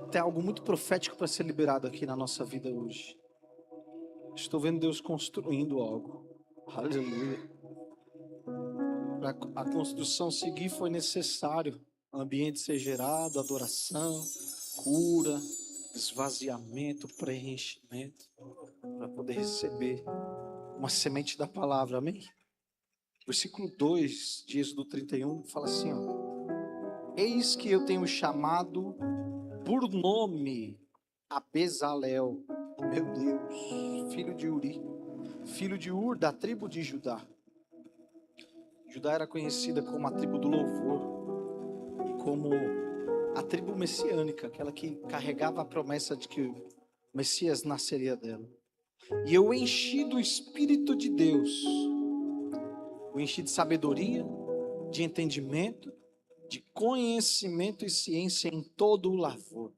tem algo muito profético para ser liberado aqui na nossa vida hoje. Estou vendo Deus construindo algo. Aleluia. Para a construção seguir foi necessário ambiente ser gerado, adoração, cura, esvaziamento, preenchimento, para poder receber uma semente da palavra, amém? Versículo 2 de Êxodo 31 fala assim, ó: eis que eu tenho chamado por nome a Bezalel, meu Deus, filho de Uri, filho de Ur, da tribo de Judá. Judá era conhecida como a tribo do louvor e como a tribo messiânica, aquela que carregava a promessa de que o Messias nasceria dela. E eu enchi do Espírito de Deus, o enchi de sabedoria, de entendimento, de conhecimento e ciência em todo o lavor,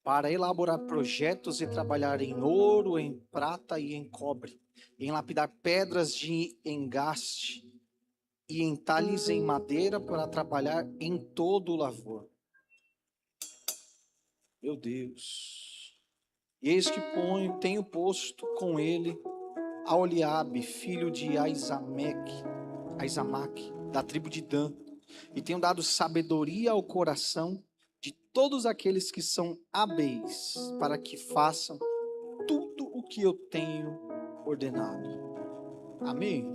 para elaborar projetos e trabalhar em ouro, em prata e em cobre, em lapidar pedras de engaste e entalhes em madeira para trabalhar em todo o lavor. Meu Deus. E eis que tenho posto com ele a Oliabe, filho de Aizamaque, da tribo de Dan, e tenho dado sabedoria ao coração de todos aqueles que são hábeis, para que façam tudo o que eu tenho ordenado. Amém?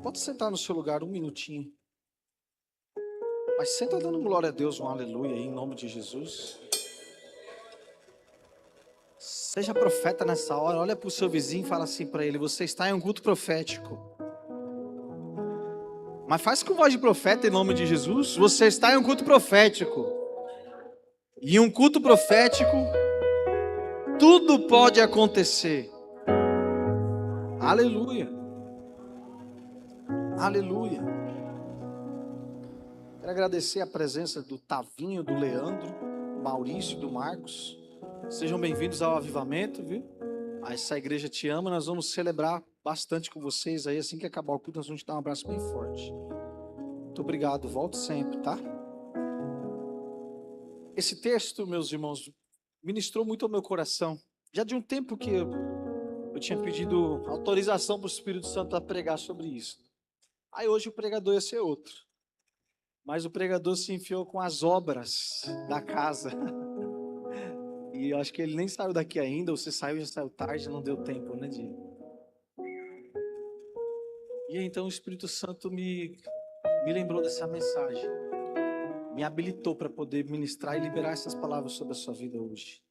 Pode sentar no seu lugar um minutinho. Mas senta dando glória a Deus, um aleluia aí, em nome de Jesus. Seja profeta nessa hora, olha para o seu vizinho e fala assim para ele: você está em um culto profético. Mas faz com voz de profeta em nome de Jesus. Você está em um culto profético. E um culto profético, tudo pode acontecer. Aleluia. Aleluia. Quero agradecer a presença do Tavinho, do Leandro, do Maurício, do Marcos. Sejam bem-vindos ao avivamento, viu? Essa igreja te ama, nós vamos celebrar bastante com vocês aí. Assim que acabar o culto, nós vamos te dar um abraço bem forte. Muito obrigado, volte sempre, tá? Esse texto, meus irmãos, ministrou muito ao meu coração. Já de um tempo que eu tinha pedido autorização para o Espírito Santo a pregar sobre isso. Aí hoje o pregador ia ser outro. Mas o pregador se enfiou com as obras da casa. E eu acho que ele nem saiu daqui ainda, ou se saiu, já saiu tarde, não deu tempo, né, de... E então o Espírito Santo me lembrou dessa mensagem. Me habilitou para poder ministrar e liberar essas palavras sobre a sua vida hoje.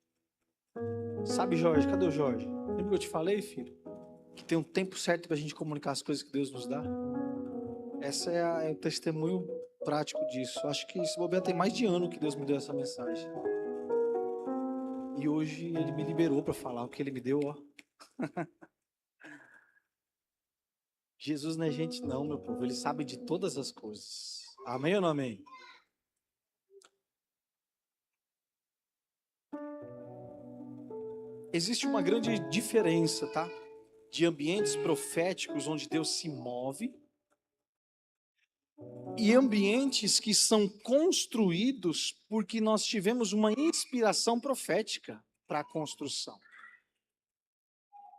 Sabe, Jorge? Cadê o Jorge? Lembra que eu te falei, filho? Que tem um tempo certo para a gente comunicar as coisas que Deus nos dá? Essa é o testemunho prático disso. Acho que esse bobear tem mais de ano que Deus me deu essa mensagem. E hoje Ele me liberou para falar o que Ele me deu, ó. Jesus não é gente não, meu povo. Ele sabe de todas as coisas. Amém ou não amém? Existe uma grande diferença, tá? De ambientes proféticos onde Deus se move e ambientes que são construídos porque nós tivemos uma inspiração profética para a construção.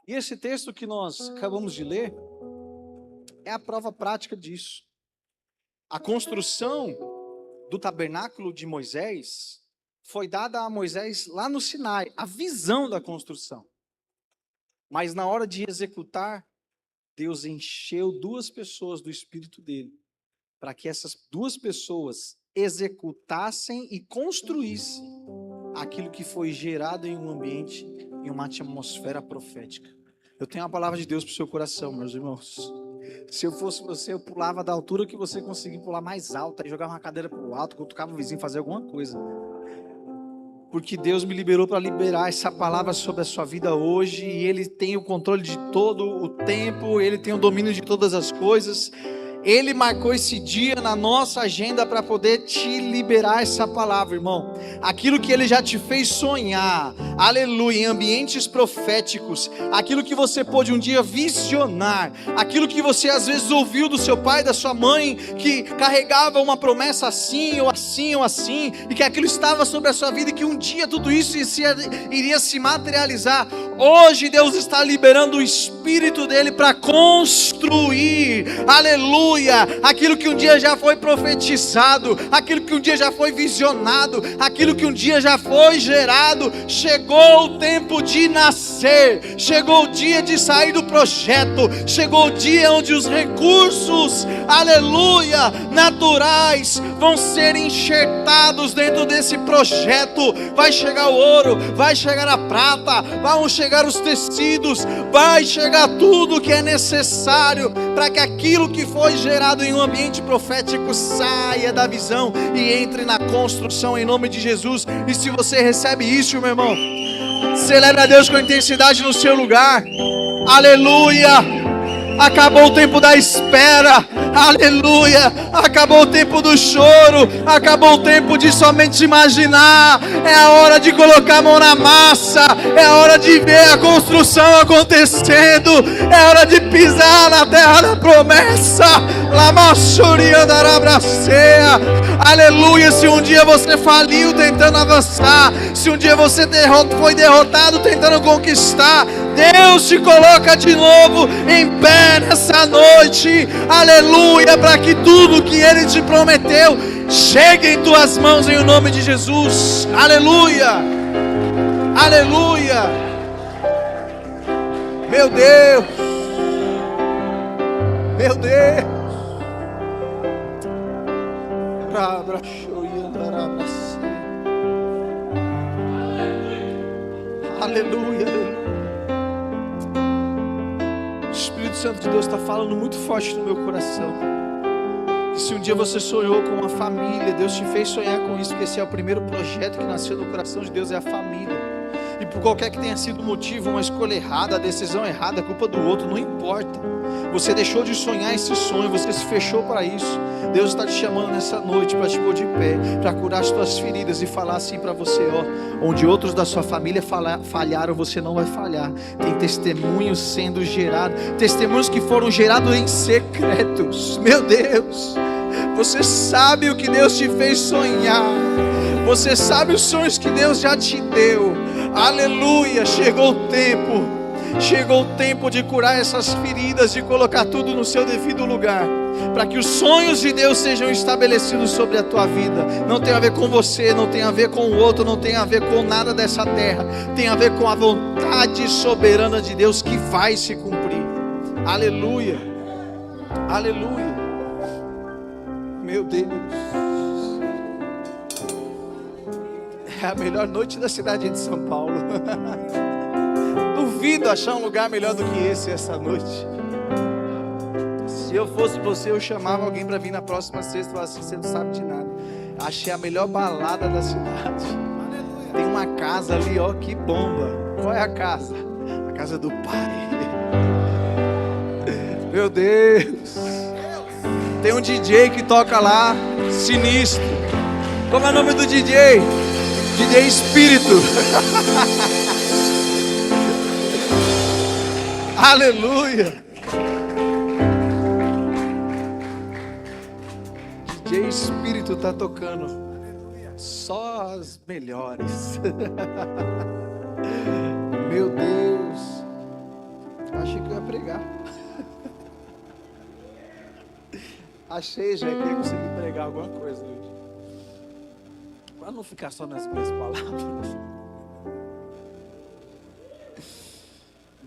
E esse texto que nós acabamos de ler é a prova prática disso. A construção do tabernáculo de Moisés foi dada a Moisés lá no Sinai, a visão da construção. Mas na hora de executar, Deus encheu duas pessoas do Espírito dele, para que essas duas pessoas executassem e construíssem aquilo que foi gerado em um ambiente, em uma atmosfera profética. Eu tenho uma palavra de Deus para o seu coração, meus irmãos. Se eu fosse você, eu pulava da altura que você conseguir pular mais alto, aí jogava uma cadeira para o alto, cutucava o vizinho, fazer alguma coisa. Porque Deus me liberou para liberar essa palavra sobre a sua vida hoje, e Ele tem o controle de todo o tempo, Ele tem o domínio de todas as coisas. Ele marcou esse dia na nossa agenda para poder te liberar essa palavra, irmão. Aquilo que Ele já te fez sonhar, aleluia, em ambientes proféticos, aquilo que você pôde um dia visionar, aquilo que você às vezes ouviu do seu pai, da sua mãe, que carregava uma promessa assim, ou assim, ou assim, e que aquilo estava sobre a sua vida, e que um dia tudo isso iria se materializar. Hoje Deus está liberando o Espírito dele para construir, aleluia, aquilo que um dia já foi profetizado, aquilo que um dia já foi visionado, aquilo que um dia já foi gerado. Chegou o tempo de nascer, chegou o dia de sair do projeto, chegou o dia onde os recursos, aleluia, naturais vão ser enxertados dentro desse projeto. Vai chegar o ouro, vai chegar a prata, vão chegar os tecidos, vai chegar tudo que é necessário para que aquilo que foi gerado em um ambiente profético saia da visão e entre na construção em nome de Jesus. E se você recebe isso, meu irmão, celebre a Deus com intensidade no seu lugar. Aleluia! Acabou o tempo da espera, aleluia, acabou o tempo do choro, acabou o tempo de somente imaginar. É a hora de colocar a mão na massa, é a hora de ver a construção acontecendo, é a hora de pisar na terra da promessa. Aleluia. Se um dia você faliu tentando avançar, se um dia você foi derrotado tentando conquistar, Deus te coloca de novo em pé nessa noite, aleluia, para que tudo que Ele te prometeu chegue em tuas mãos em nome de Jesus, aleluia, aleluia. Meu Deus, meu Deus. Aleluia, aleluia. O Espírito Santo de Deus está falando muito forte no meu coração. Que se um dia você sonhou com uma família, Deus te fez sonhar com isso, porque esse é o primeiro projeto que nasceu no coração de Deus, é a família. E por qualquer que tenha sido o motivo, uma escolha errada, a decisão errada, a culpa do outro, não importa. Você deixou de sonhar esse sonho, você se fechou para isso. Deus está te chamando nessa noite para te pôr de pé, para curar as tuas feridas e falar assim para você, ó, onde outros da sua família falharam, você não vai falhar. Tem testemunhos sendo gerados, testemunhos que foram gerados em secretos. Meu Deus, você sabe o que Deus te fez sonhar, você sabe os sonhos que Deus já te deu. Aleluia, chegou o tempo de curar essas feridas, de colocar tudo no seu devido lugar, para que os sonhos de Deus sejam estabelecidos sobre a tua vida. Não tem a ver com você, não tem a ver com o outro, não tem a ver com nada dessa terra, tem a ver com a vontade soberana de Deus que vai se cumprir. Aleluia, aleluia. Meu Deus, é a melhor noite da cidade de São Paulo. Duvido achar um lugar melhor do que esse essa noite. Se eu fosse você, eu chamava alguém para vir na próxima sexta e falar assim: você não sabe de nada. Achei a melhor balada da cidade. Tem uma casa ali, ó, que bomba. Qual é a casa? A casa do Pai. Meu Deus. Tem um DJ que toca lá, sinistro. Como é o nome do DJ? DJ Espírito. Aleluia. DJ Espírito tá tocando só as melhores. Meu Deus, achei que eu ia pregar. Achei já que ia conseguir pregar alguma coisa hoje, para não ficar só nas minhas palavras.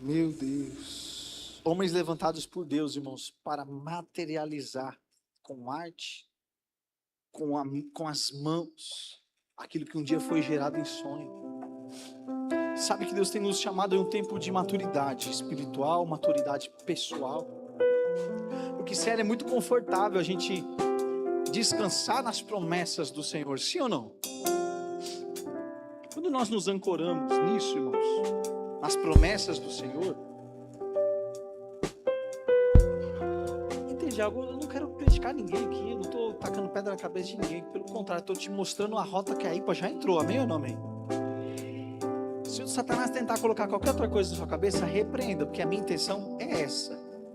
Meu Deus. Homens levantados por Deus, irmãos, para materializar com arte, com as mãos, aquilo que um dia foi gerado em sonho. Sabe que Deus tem nos chamado em um tempo de maturidade espiritual, maturidade pessoal. Porque sério, é muito confortável a gente descansar nas promessas do Senhor, sim ou não? Quando nós nos ancoramos nisso, irmãos, nas promessas do Senhor, entende algo? Eu não quero criticar ninguém aqui, eu não estou tacando pedra na cabeça de ninguém, pelo contrário, estou te mostrando a rota que a IPA já entrou, amém ou não amém? Se o Satanás tentar colocar qualquer outra coisa na sua cabeça, repreenda, porque a minha intenção é essa.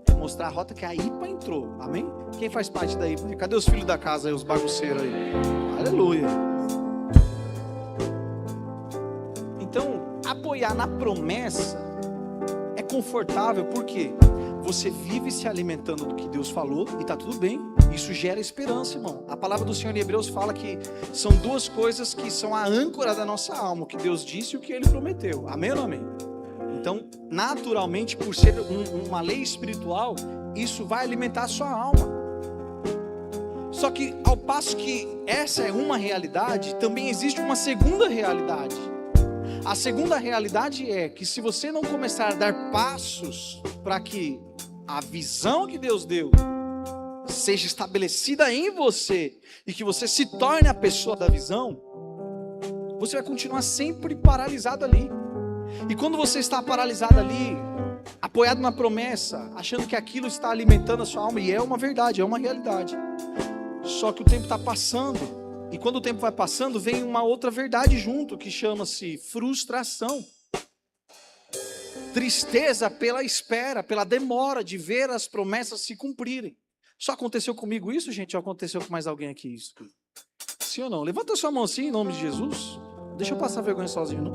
É mostrar a rota que a IPA entrou. Amém? Quem faz parte da IPA? Cadê os filhos da casa aí, os bagunceiros aí? Aleluia. Então, apoiar na promessa é confortável, porque você vive se alimentando do que Deus falou e está tudo bem. Isso gera esperança, irmão. A palavra do Senhor em Hebreus fala que são duas coisas que são a âncora da nossa alma: o que Deus disse e o que Ele prometeu. Amém ou não amém? Então, naturalmente, por ser uma lei espiritual, isso vai alimentar a sua alma. Só que, ao passo que essa é uma realidade, também existe uma segunda realidade. A segunda realidade é que, se você não começar a dar passos para que a visão que Deus deu seja estabelecida em você e que você se torne a pessoa da visão, você vai continuar sempre paralisado ali. E quando você está paralisado ali, apoiado na promessa, achando que aquilo está alimentando a sua alma, e é uma verdade, é uma realidade, só que o tempo está passando, e quando o tempo vai passando, vem uma outra verdade junto, que chama-se frustração. Tristeza pela espera, pela demora de ver as promessas se cumprirem. Só aconteceu comigo isso, gente? Ou aconteceu com mais alguém aqui isso? Sim ou não? Levanta a sua mão assim, em nome de Jesus. Deixa eu passar vergonha sozinho, não?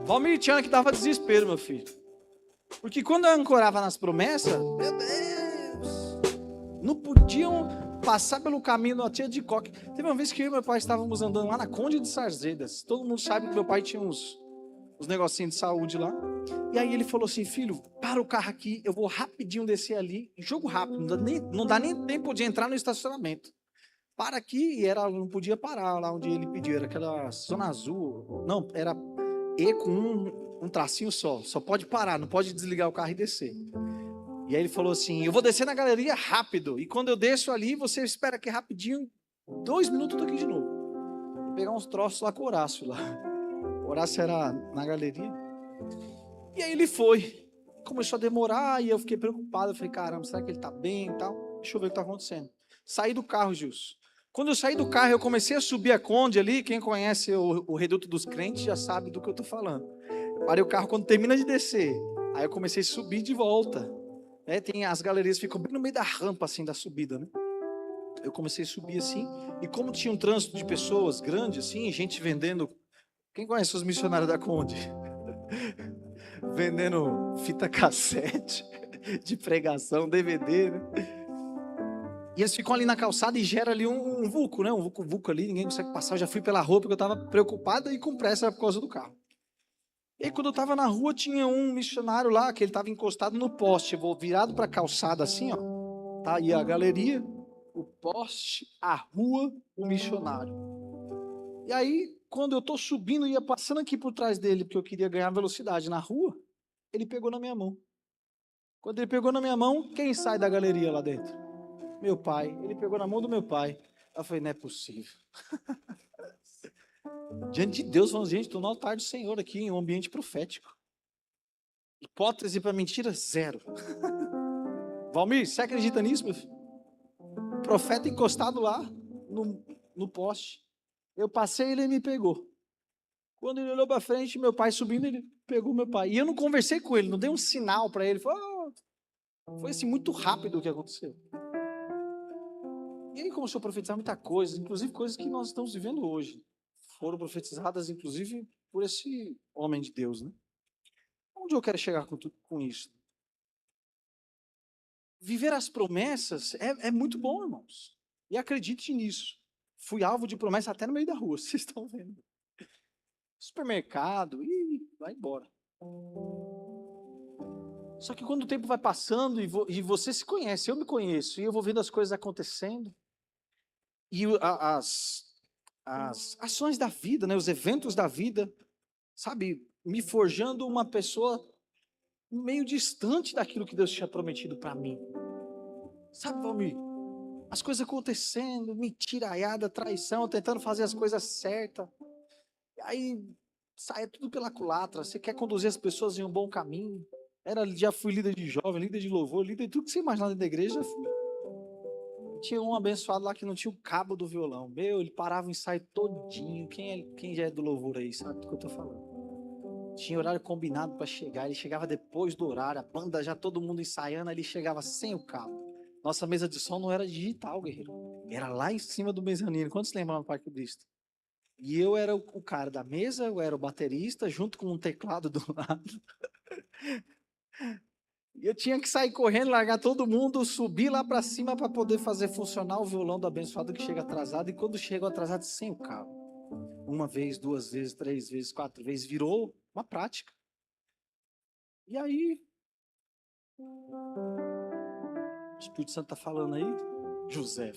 Valmir tinha que dava desespero, meu filho. Porque quando eu ancorava nas promessas, meu Deus, não podiam passar pelo caminho da tia de coque. Teve uma vez que eu e meu pai estávamos andando lá na Conde de Sarzedas. Todo mundo sabe que meu pai tinha uns negocinhos de saúde lá. E aí ele falou assim: filho, para o carro aqui, eu vou rapidinho descer ali, jogo rápido, não dá nem tempo de entrar no estacionamento. Para aqui, e não podia parar lá onde ele pediu, era aquela zona azul, não, era E com um tracinho só pode parar, não pode desligar o carro e descer. E aí ele falou assim: eu vou descer na galeria rápido, e quando eu desço ali, você espera aqui rapidinho, 2 minutos eu tô aqui de novo. Vou pegar uns troços lá com o Horácio lá. O Horácio era na galeria. E aí ele foi, começou a demorar, e eu fiquei preocupado. Eu falei: caramba, será que ele tá bem e tal? Deixa eu ver o que tá acontecendo. Saí do carro, Gilson. Quando eu saí do carro, eu comecei a subir a Conde ali. Quem conhece o Reduto dos Crentes já sabe do que eu tô falando. Eu parei o carro quando termina de descer. Aí eu comecei a subir de volta. Tem as galerias, ficam bem no meio da rampa assim, da subida, né? Eu comecei a subir assim, e como tinha um trânsito de pessoas grande assim, gente vendendo. Quem conhece os missionários da Conde? Vendendo fita cassete de pregação, DVD, né? E eles ficam ali na calçada e gera ali um vulco, né? Um vulco ali, ninguém consegue passar. Eu já fui pela rua porque eu estava preocupado e com pressa por causa do carro. E aí, quando eu estava na rua, tinha um missionário lá, que ele estava encostado no poste, virado para a calçada assim, ó. Tá aí a galeria, o poste, a rua, o missionário. E aí, quando eu estou subindo, ia passando aqui por trás dele, porque eu queria ganhar velocidade na rua, ele pegou na minha mão. Quando ele pegou na minha mão, quem sai da galeria lá dentro? Meu pai. Ele pegou na mão do meu pai. Eu falei: não é possível. Diante de Deus, falando: gente, estou no altar do Senhor aqui, em um ambiente profético. Hipótese para mentira, zero. Valmir, você acredita nisso, meu filho? O profeta encostado lá, no poste. Eu passei e ele me pegou. Quando ele olhou para frente, meu pai subindo, ele pegou meu pai. E eu não conversei com ele, não dei um sinal para ele. Foi assim, muito rápido o que aconteceu. E aí começou a profetizar muita coisa, inclusive coisas que nós estamos vivendo hoje. Foram profetizadas, inclusive, por esse homem de Deus, né? Onde eu quero chegar com isso? Viver as promessas é muito bom, irmãos. E acredite nisso. Fui alvo de promessa até no meio da rua, vocês estão vendo. Supermercado, e vai embora. Só que quando o tempo vai passando e você se conhece, eu me conheço, e eu vou vendo as coisas acontecendo, e as ações da vida, né, os eventos da vida, sabe, me forjando uma pessoa meio distante daquilo que Deus tinha prometido para mim. Sabe, Valmir? As coisas acontecendo, mentiraiada, traição, tentando fazer as coisas certas. E aí sai tudo pela culatra. Você quer conduzir as pessoas em um bom caminho. Já fui líder de jovem, líder de louvor, líder de tudo que você imaginar dentro da igreja, já fui. Tinha um abençoado lá que não tinha o cabo do violão. Meu, ele parava o ensaio todinho. Quem já é do louvor aí sabe do que eu tô falando. Tinha horário combinado para chegar. Ele chegava depois do horário. A banda já todo mundo ensaiando. Ele chegava sem o cabo. Nossa mesa de som não era digital, guerreiro. Era lá em cima do mezanino. Quantos lembram do Parque Cristo? E eu era o cara da mesa, eu era o baterista, junto com um teclado do lado. E eu tinha que sair correndo, largar todo mundo, subir lá para cima para poder fazer funcionar o violão do abençoado que chega atrasado. E quando chega atrasado, sem o cabo. Uma vez, 2 vezes, 3 vezes, 4 vezes, virou uma prática. E aí, o Espírito Santo está falando aí, José.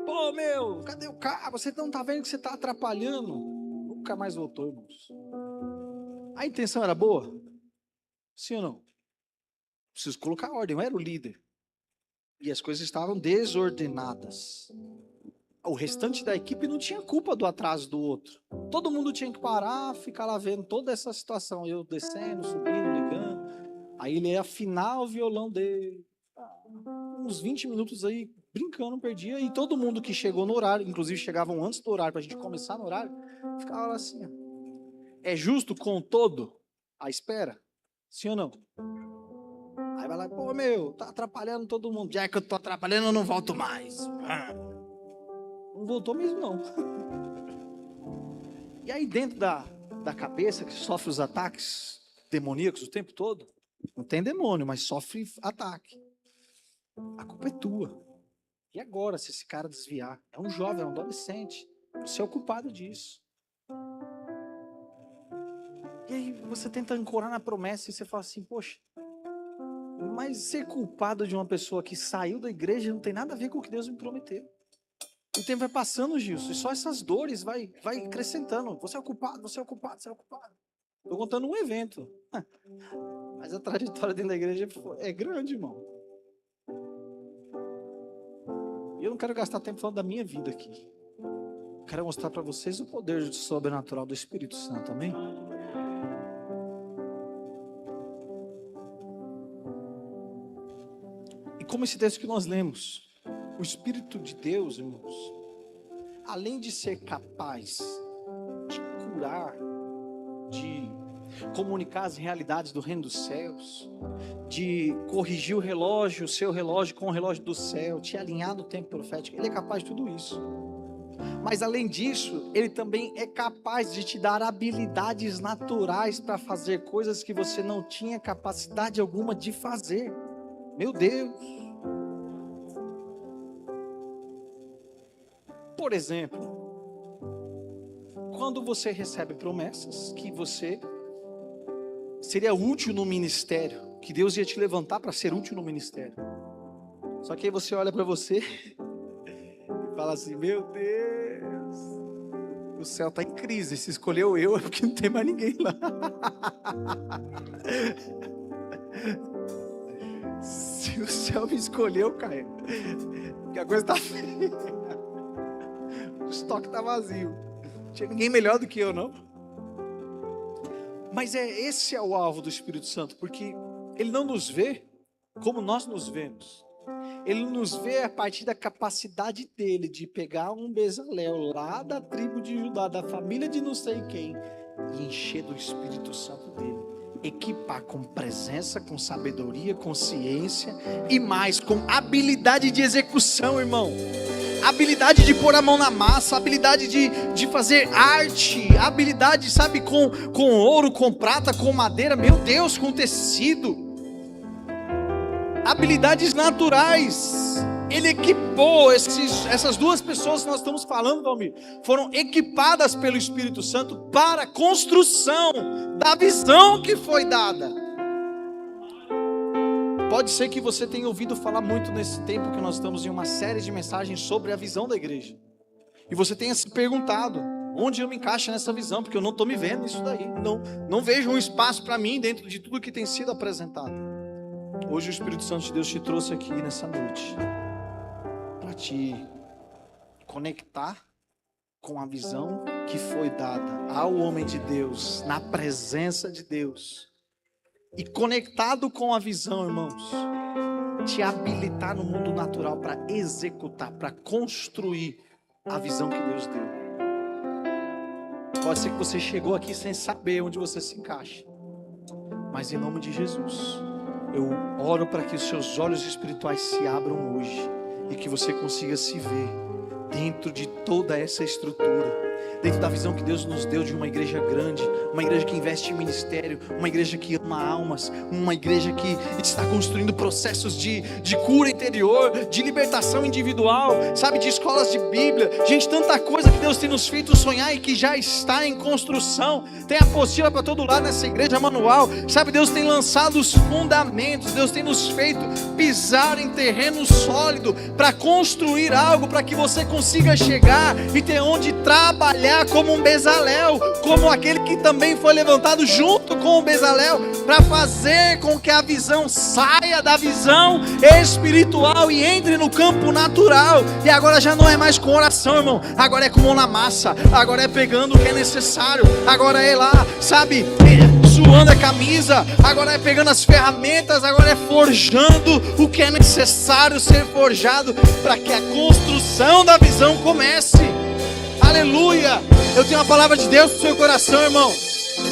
Pô, meu, cadê o cabo? Você não está vendo que você está atrapalhando? Nunca mais voltou, irmãos. A intenção era boa? Sim ou não? Preciso colocar ordem, eu era o líder. E as coisas estavam desordenadas. O restante da equipe não tinha culpa do atraso do outro. Todo mundo tinha que parar, ficar lá vendo toda essa situação. Eu descendo, subindo, ligando. Aí ele ia afinar o violão dele. Uns 20 minutos aí, brincando, perdia. E todo mundo que chegou no horário, inclusive chegavam antes do horário, pra gente começar no horário, ficava lá assim. Ó. É justo com todo a espera? Sim ou não? Aí vai lá, pô, meu, tá atrapalhando todo mundo. Já que eu tô atrapalhando, eu não volto mais. Não voltou mesmo, não. E aí dentro da cabeça, que sofre os ataques demoníacos o tempo todo, não tem demônio, mas sofre ataque. A culpa é tua. E agora, se esse cara desviar? É um jovem, é um adolescente. Você é o culpado disso. E aí você tenta ancorar na promessa e você fala assim, poxa, mas ser culpado de uma pessoa que saiu da igreja não tem nada a ver com o que Deus me prometeu. O tempo vai passando, Gilson, e só essas dores vai acrescentando. Você é o culpado, você é o culpado, você é o culpado. Estou contando um evento. Mas a trajetória dentro da igreja é grande, irmão. E eu não quero gastar tempo falando da minha vida aqui. Quero mostrar para vocês o poder sobrenatural do Espírito Santo, amém? E como esse texto que nós lemos, o Espírito de Deus, irmãos, além de ser capaz de curar, de comunicar as realidades do reino dos céus, de corrigir o relógio, o seu relógio com o relógio do céu, te alinhar no tempo profético, ele é capaz de tudo isso. Mas além disso, ele também é capaz de te dar habilidades naturais para fazer coisas que você não tinha capacidade alguma de fazer. Meu Deus! Por exemplo, quando você recebe promessas que você seria útil no ministério, que Deus ia te levantar para ser útil no ministério. Só que aí você olha para você e fala assim, meu Deus, o céu está em crise, se escolheu eu é porque não tem mais ninguém lá. Se o céu me escolheu, Caio, que a coisa está feia. O estoque está vazio. Não tinha ninguém melhor do que eu, não. Mas esse é o alvo do Espírito Santo, porque ele não nos vê como nós nos vemos. Ele nos vê a partir da capacidade dele de pegar um Bezalel lá da tribo de Judá, da família de não sei quem, e encher do Espírito Santo dele. Equipar com presença, com sabedoria, com ciência e mais, com habilidade de execução, irmão. Habilidade de pôr a mão na massa, habilidade de fazer arte, habilidade, sabe, com ouro, com prata, com madeira, meu Deus, com tecido. Habilidades naturais. Ele equipou essas duas pessoas que nós estamos falando, Valmir, foram equipadas pelo Espírito Santo para a construção da visão que foi dada. Pode ser que você tenha ouvido falar muito nesse tempo que nós estamos em uma série de mensagens sobre a visão da igreja. E você tenha se perguntado, onde eu me encaixo nessa visão? Porque eu não estou me vendo nisso daí. Não vejo um espaço para mim dentro de tudo que tem sido apresentado. Hoje o Espírito Santo de Deus te trouxe aqui nessa noite para te conectar com a visão que foi dada ao homem de Deus, na presença de Deus. E conectado com a visão, irmãos, te habilitar no mundo natural para executar, para construir a visão que Deus deu. Pode ser que você chegou aqui sem saber onde você se encaixa, mas em nome de Jesus, eu oro para que os seus olhos espirituais se abram hoje e que você consiga se ver dentro de toda essa estrutura, dentro da visão que Deus nos deu de uma igreja grande, uma igreja que investe em ministério, uma igreja que ama almas, uma igreja que está construindo processos de cura interior, de libertação individual, sabe, de escolas de Bíblia, gente, tanta coisa que Deus tem nos feito sonhar e que já está em construção. Tem apostila para todo lado nessa igreja, manual, sabe, Deus tem lançado os fundamentos, Deus tem nos feito pisar em terreno sólido para construir algo, para que você consiga chegar e ter onde trabalhar como um Bezalel, como aquele que também foi levantado junto com o Bezalel, para fazer com que a visão saia da visão espiritual e entre no campo natural. E agora já não é mais com oração, irmão, agora é com mão na massa, agora é pegando o que é necessário, agora é lá, sabe, suando a camisa, agora é pegando as ferramentas, agora é forjando o que é necessário ser forjado para que a construção da visão comece. Aleluia! Eu tenho uma palavra de Deus para o seu coração, irmão.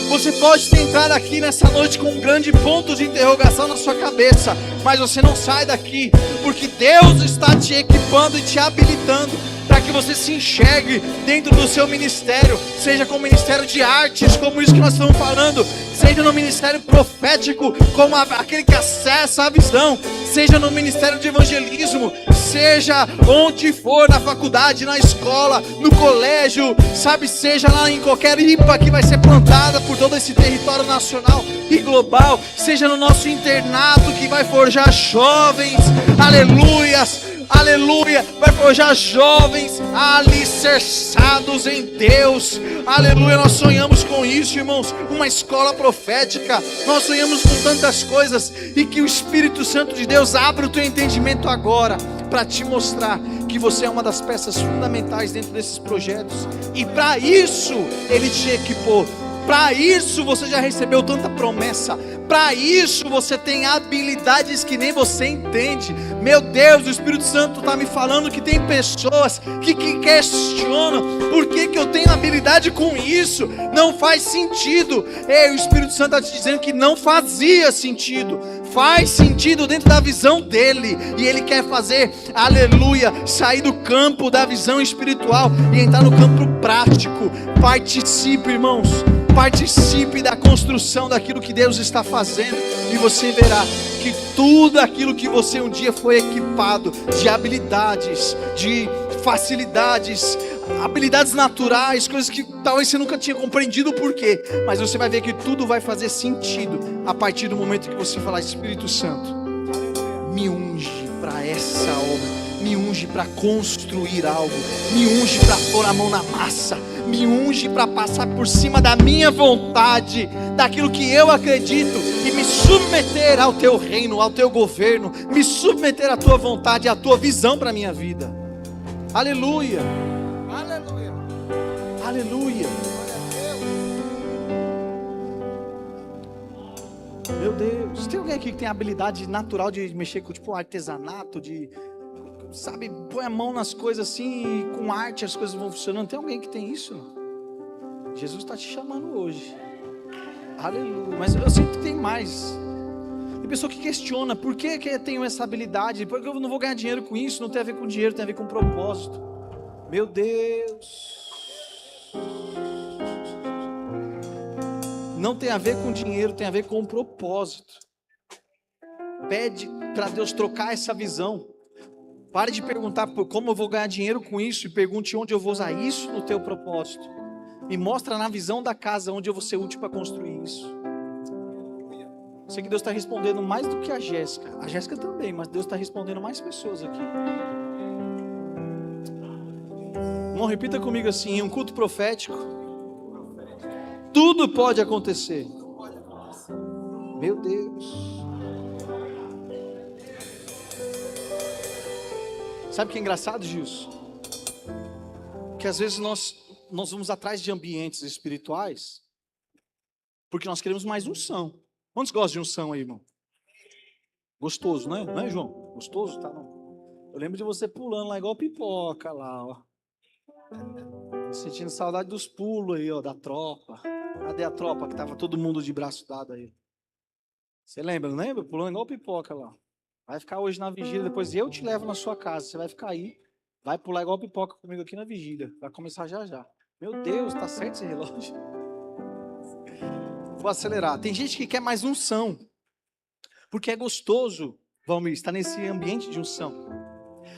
Você pode ter entrado aqui nessa noite com um grande ponto de interrogação na sua cabeça, mas você não sai daqui, porque Deus está te equipando e te habilitando para que você se enxergue dentro do seu ministério, seja com o ministério de artes, como isso que nós estamos falando, seja no ministério profético, como aquele que acessa a visão, seja no ministério de evangelismo, seja onde for, na faculdade, na escola, no colégio, sabe, seja lá em qualquer IPA que vai ser plantada por todo esse território nacional e global, seja no nosso internato que vai forjar jovens, aleluias, aleluia, vai forjar jovens alicerçados em Deus, aleluia. Nós sonhamos com isso, irmãos, uma escola profética, nós sonhamos com tantas coisas, e que o Espírito Santo de Deus abra o teu entendimento agora, para te mostrar que você é uma das peças fundamentais dentro desses projetos, e para isso Ele te equipou. Para isso você já recebeu tanta promessa, para isso você tem habilidades que nem você entende. Meu Deus, o Espírito Santo está me falando que tem pessoas que questionam: por que eu tenho habilidade com isso? Não faz sentido. O Espírito Santo está te dizendo que não fazia sentido. Faz sentido dentro da visão dele, e ele quer fazer, aleluia, sair do campo da visão espiritual e entrar no campo prático. Participe, irmãos, participe da construção daquilo que Deus está fazendo, e você verá que tudo aquilo que você um dia foi equipado de habilidades, de facilidades, habilidades naturais, coisas que talvez você nunca tinha compreendido o porquê, mas você vai ver que tudo vai fazer sentido a partir do momento que você falar: Espírito Santo, me unge para essa obra, me unge para construir algo, me unge para pôr a mão na massa, me unge para passar por cima da minha vontade, daquilo que eu acredito, e me submeter ao teu reino, ao teu governo, me submeter à tua vontade, à tua visão para a minha vida. Aleluia, aleluia, aleluia. Meu Deus, tem alguém aqui que tem habilidade natural de mexer com tipo artesanato, de, sabe, põe a mão nas coisas assim, e com arte as coisas vão funcionando? Tem alguém que tem isso? Jesus está te chamando hoje. Aleluia. Mas eu sinto que tem mais. Tem pessoa que questiona: por que eu tenho essa habilidade? Por que eu não vou ganhar dinheiro com isso? Não tem a ver com dinheiro, tem a ver com propósito. Meu Deus, não tem a ver com dinheiro, tem a ver com um propósito. Pede para Deus trocar essa visão. Pare de perguntar como eu vou ganhar dinheiro com isso, e pergunte onde eu vou usar isso no teu propósito. Me mostra na visão da casa onde eu vou ser útil para construir isso. Sei que Deus está respondendo mais do que a Jéssica também, mas Deus está respondendo mais pessoas aqui. Irmão, repita comigo assim: em um culto profético, tudo pode acontecer. Meu Deus. Sabe o que é engraçado, Gilson? Que às vezes nós vamos atrás de ambientes espirituais porque nós queremos mais unção. Quantos gostam de unção aí, irmão? Gostoso, né? Não é, João? Gostoso, tá? Não? Eu lembro de você pulando lá igual pipoca lá, ó. Sentindo saudade dos pulos aí, ó, da tropa. Cadê a tropa que tava todo mundo de braço dado aí? Você lembra, não lembra? Pulando igual pipoca lá. Vai ficar hoje na vigília, depois eu te levo na sua casa. Você vai ficar aí, vai pular igual pipoca comigo aqui na vigília. Vai começar já já. Meu Deus, tá certo esse relógio? Vou acelerar. Tem gente que quer mais unção, porque é gostoso, Valmir, estar nesse ambiente de unção.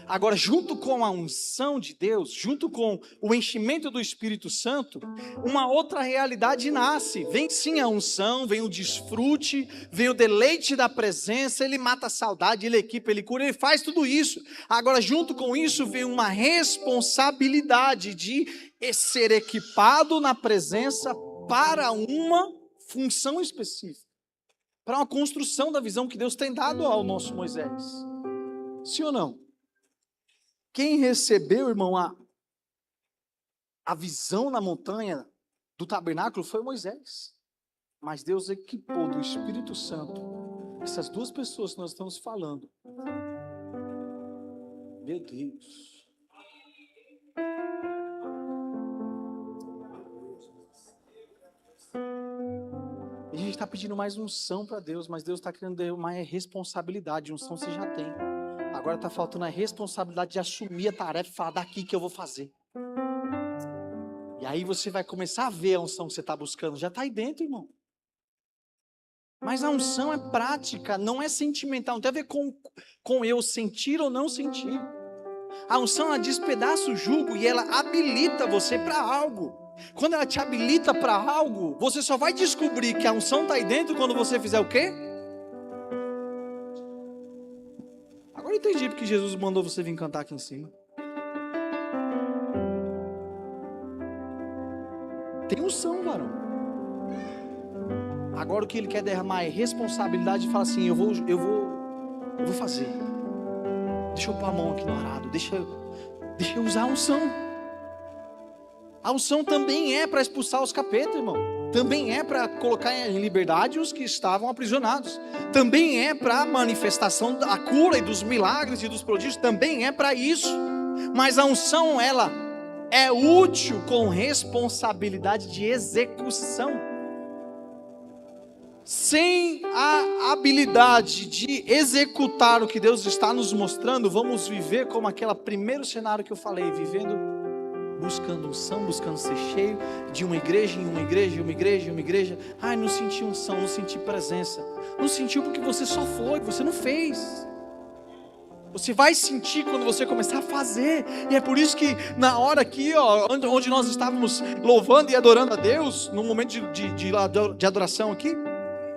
Agora, junto com a unção de Deus, junto com o enchimento do Espírito Santo, uma outra realidade nasce. Vem sim a unção, vem o desfrute, vem o deleite da presença, ele mata a saudade, ele equipa, ele cura, ele faz tudo isso. Agora, junto com isso, vem uma responsabilidade de ser equipado na presença para uma função específica, para uma construção da visão que Deus tem dado ao nosso Moisés. Sim ou não? Quem recebeu, irmão, a visão na montanha do tabernáculo foi Moisés. Mas Deus equipou do Espírito Santo essas duas pessoas que nós estamos falando. Meu Deus. A gente está pedindo mais unção para Deus, mas Deus está querendo dar uma responsabilidade. Unção você já tem. Agora está faltando a responsabilidade de assumir a tarefa e falar, daqui que eu vou fazer. E aí você vai começar a ver a unção que você está buscando. Já está aí dentro, irmão. Mas a unção é prática, não é sentimental. Não tem a ver com eu sentir ou não sentir. A unção, ela despedaça o jugo e ela habilita você para algo. Quando ela te habilita para algo, você só vai descobrir que a unção está aí dentro quando você fizer o quê? Agora eu entendi porque Jesus mandou você vir cantar aqui em cima. Tem unção, varão. Agora o que ele quer derramar é responsabilidade e falar assim, eu vou fazer. Deixa eu pôr a mão aqui no arado, deixa eu usar a unção. A unção também é para expulsar os capetas, irmão. Também é para colocar em liberdade os que estavam aprisionados. Também é para a manifestação da cura e dos milagres e dos prodígios. Também é para isso. Mas a unção, ela é útil com responsabilidade de execução. Sem a habilidade de executar o que Deus está nos mostrando, vamos viver como aquele primeiro cenário que eu falei, buscando unção, buscando ser cheio de uma igreja em uma igreja, uma igreja em uma igreja. Ai, não senti unção, não senti presença. Não sentiu porque você só foi, você não fez. Você vai sentir quando você começar a fazer. E é por isso que na hora aqui, ó, onde nós estávamos louvando e adorando a Deus, no momento de adoração aqui,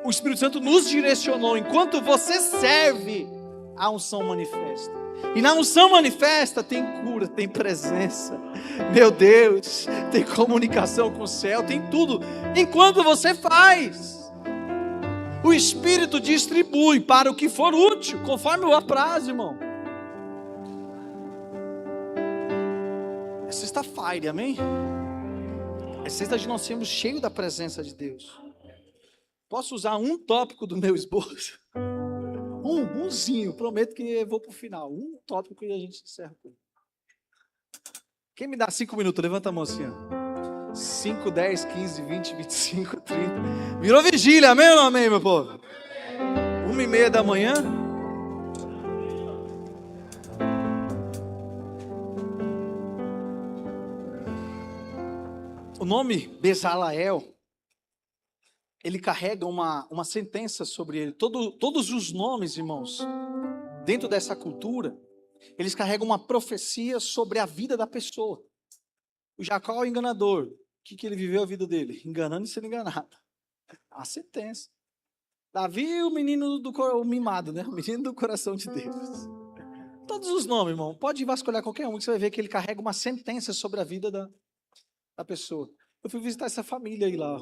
o Espírito Santo nos direcionou. Enquanto você serve, a unção manifesta. E na unção manifesta tem cura, tem presença. Meu Deus, tem comunicação com o céu, tem tudo. Enquanto você faz, o Espírito distribui para o que for útil, conforme o apraz, irmão. É sexta-feira, amém? É sexta de nós sermos cheios da presença de Deus. Posso usar um tópico do meu esboço? Umzinho, prometo que eu vou para o final. Um tópico e a gente encerra com ele. Quem me dá 5 minutos? Levanta a mão assim. 5, 10, 15, 20, 25, 30. Virou vigília, amém ou não amém, meu povo? 1h30 da manhã. O nome Bezaleel, ele carrega uma sentença sobre ele. Todos os nomes, irmãos, dentro dessa cultura, eles carregam uma profecia sobre a vida da pessoa. O Jacó é o enganador. O que ele viveu a vida dele? Enganando e sendo enganado. A sentença. Davi, o menino o mimado, né? O menino do coração de Deus. Todos os nomes, irmão. Pode vasculhar qualquer um que você vai ver que ele carrega uma sentença sobre a vida da pessoa. Eu fui visitar essa família aí lá.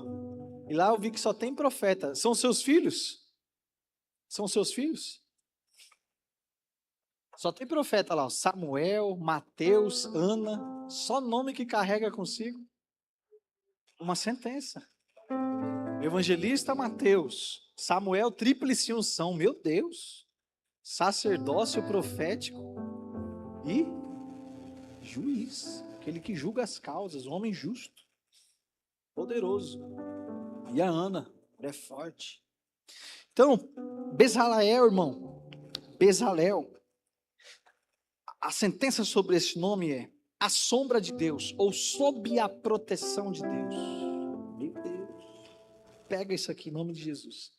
E lá eu vi que só tem profeta. São seus filhos? São seus filhos? Só tem profeta lá. Samuel, Mateus, Ana. Só nome que carrega consigo uma sentença. Evangelista Mateus. Samuel, tríplice unção. Meu Deus. sacerdócio profético e juiz. Aquele que julga as causas, um homem justo, poderoso. E a Ana, é forte. Então, Bezaleel, irmão, Bezaleel, a sentença sobre esse nome é a sombra de Deus, ou sob a proteção de Deus. Meu Deus, pega isso aqui em nome de Jesus.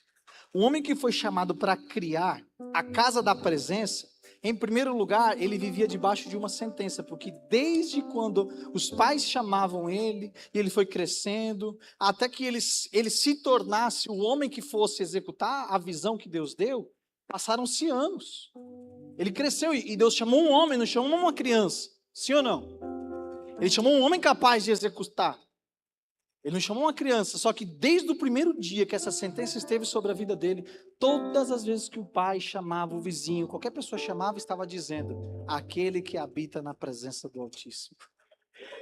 Um homem que foi chamado para criar a casa da presença, em primeiro lugar, ele vivia debaixo de uma sentença, porque desde quando os pais chamavam ele, e ele foi crescendo, até que ele se tornasse o homem que fosse executar a visão que Deus deu, passaram-se anos. Ele cresceu e Deus chamou um homem, não chamou uma criança, sim ou não? Ele chamou um homem capaz de executar. Ele não chamou uma criança, só que desde o primeiro dia que essa sentença esteve sobre a vida dele, todas as vezes que o pai chamava, o vizinho, qualquer pessoa chamava, estava dizendo: aquele que habita na presença do Altíssimo,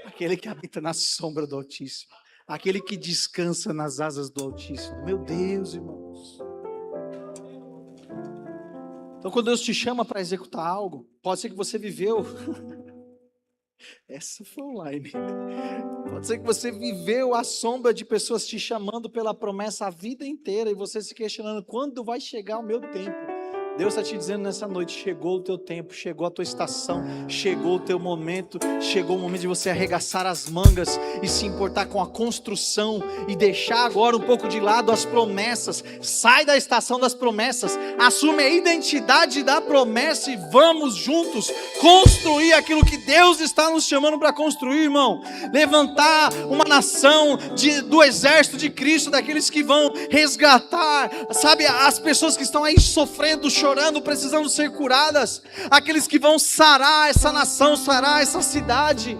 aquele que habita na sombra do Altíssimo, aquele que descansa nas asas do Altíssimo. Meu Deus, irmãos. Então, quando Deus te chama para executar algo, pode ser que você viveu. Essa foi online. Pode ser que você viveu a sombra de pessoas te chamando pela promessa a vida inteira e você se questionando: quando vai chegar o meu tempo? Deus está te dizendo nessa noite: chegou o teu tempo, chegou a tua estação, chegou o teu momento, chegou o momento de você arregaçar as mangas e se importar com a construção e deixar agora um pouco de lado as promessas. Sai da estação das promessas, assume a identidade da promessa e vamos juntos construir aquilo que Deus está nos chamando para construir, irmão. Levantar uma nação do exército de Cristo, daqueles que vão resgatar, sabe, as pessoas que estão aí sofrendo, chorando, precisando ser curadas, aqueles que vão sarar essa nação, sarar essa cidade.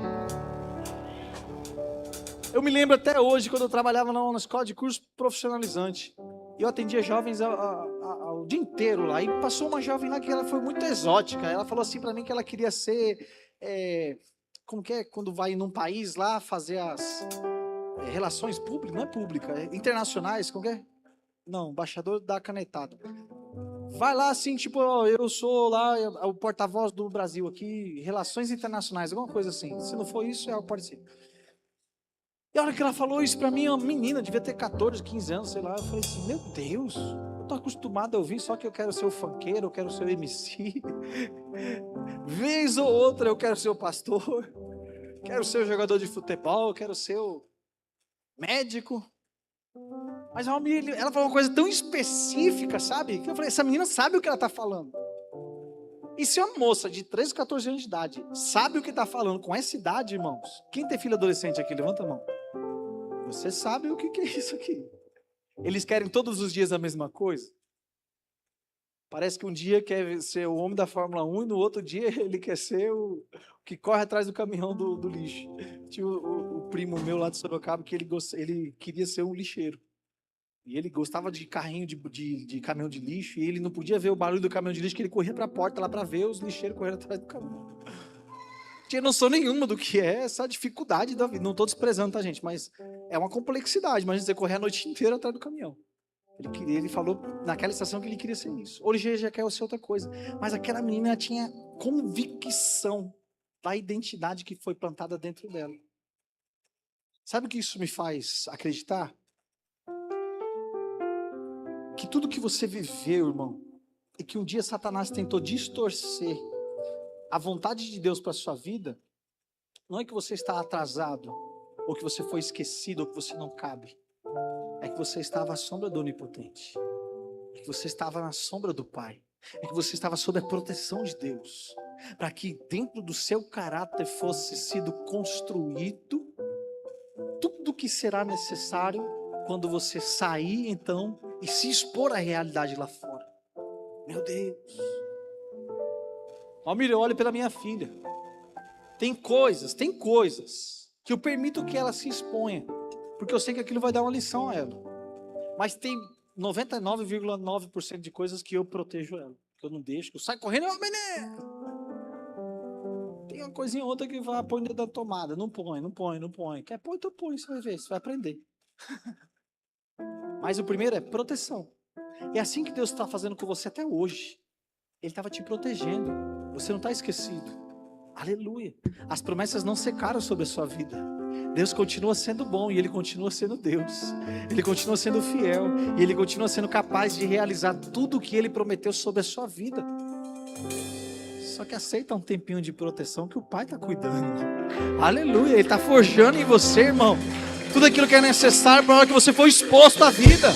Eu me lembro até hoje, quando eu trabalhava na escola de curso profissionalizante, eu atendia jovens o dia inteiro lá, e passou uma jovem lá que ela foi muito exótica. Ela falou assim para mim que ela queria ser, como que é, quando vai num país lá fazer as relações públicas, não é pública, internacionais, como que é? Não, embaixador da canetada. Vai lá assim, tipo, eu sou lá o porta-voz do Brasil aqui, relações internacionais, alguma coisa assim. Se não for isso, é algo parecido. E a hora que ela falou isso pra mim, uma menina, devia ter 14, 15 anos, sei lá. Eu falei assim: meu Deus, eu tô acostumado a ouvir só que eu quero ser o funkeiro, eu quero ser o MC. Vez ou outra eu quero ser o pastor, quero ser o jogador de futebol, eu quero ser o médico. Mas ela falou uma coisa tão específica, sabe? Que eu falei: essa menina sabe o que ela está falando. E se uma moça de 13, 14 anos de idade sabe o que está falando com essa idade, irmãos? Quem tem filho adolescente aqui? Levanta a mão. Você sabe o que é isso aqui? Eles querem todos os dias a mesma coisa? Parece que um dia quer ser o homem da Fórmula 1 e no outro dia ele quer ser o que corre atrás do caminhão do lixo. Tinha o primo meu lá de Sorocaba que ele queria ser um lixeiro. E ele gostava de carrinho de caminhão de lixo, e ele não podia ver o barulho do caminhão de lixo, que ele corria para a porta lá para ver os lixeiros correndo atrás do caminhão. Não tinha noção nenhuma do que é essa dificuldade da vida. Não estou desprezando, tá, gente? Mas é uma complexidade. Imagina você correr a noite inteira atrás do caminhão. Ele falou naquela estação que ele queria ser isso. Hoje ele já quer ser outra coisa. Mas aquela menina tinha convicção da identidade que foi plantada dentro dela. Sabe o que isso me faz acreditar? Que tudo que você viveu, irmão, e que um dia Satanás tentou distorcer a vontade de Deus para a sua vida, não é que você está atrasado, ou que você foi esquecido, ou que você não cabe. É que você estava à sombra do Onipotente. É que você estava na sombra do Pai. É que você estava sob a proteção de Deus. Para que dentro do seu caráter fosse sido construído tudo o que será necessário quando você sair, então, e se expor à realidade lá fora. Meu Deus. Almir, eu olho pela minha filha. Tem coisas que eu permito que ela se exponha, porque eu sei que aquilo vai dar uma lição a ela. Mas tem 99,9% de coisas que eu protejo ela, que eu não deixo, que eu saio correndo, menino. Tem uma coisinha outra que vai pôr dentro da tomada. Não põe. Quer pôr, então põe, você vai ver, você vai aprender. Mas o primeiro é proteção. É assim que Deus está fazendo com você até hoje. Ele estava te protegendo. Você não está esquecido. Aleluia. As promessas não secaram sobre a sua vida. Deus continua sendo bom e Ele continua sendo Deus. Ele continua sendo fiel e Ele continua sendo capaz de realizar tudo o que Ele prometeu sobre a sua vida. Só que aceita um tempinho de proteção que o Pai está cuidando. Aleluia. Ele está forjando em você, irmão, tudo aquilo que é necessário para a hora que você for exposto à vida.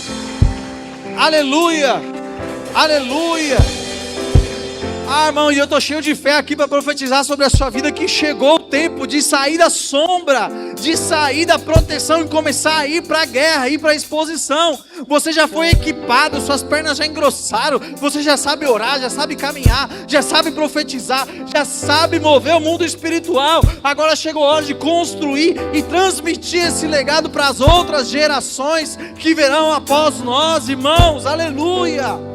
Aleluia. Aleluia. Irmão, e eu estou cheio de fé aqui para profetizar sobre a sua vida que chegou o tempo de sair da sombra, de sair da proteção e começar a ir para a guerra, ir para a exposição. Você já foi equipado, suas pernas já engrossaram, você já sabe orar, já sabe caminhar, já sabe profetizar, já sabe mover o mundo espiritual. Agora chegou a hora de construir e transmitir esse legado para as outras gerações que virão após nós, irmãos. Aleluia.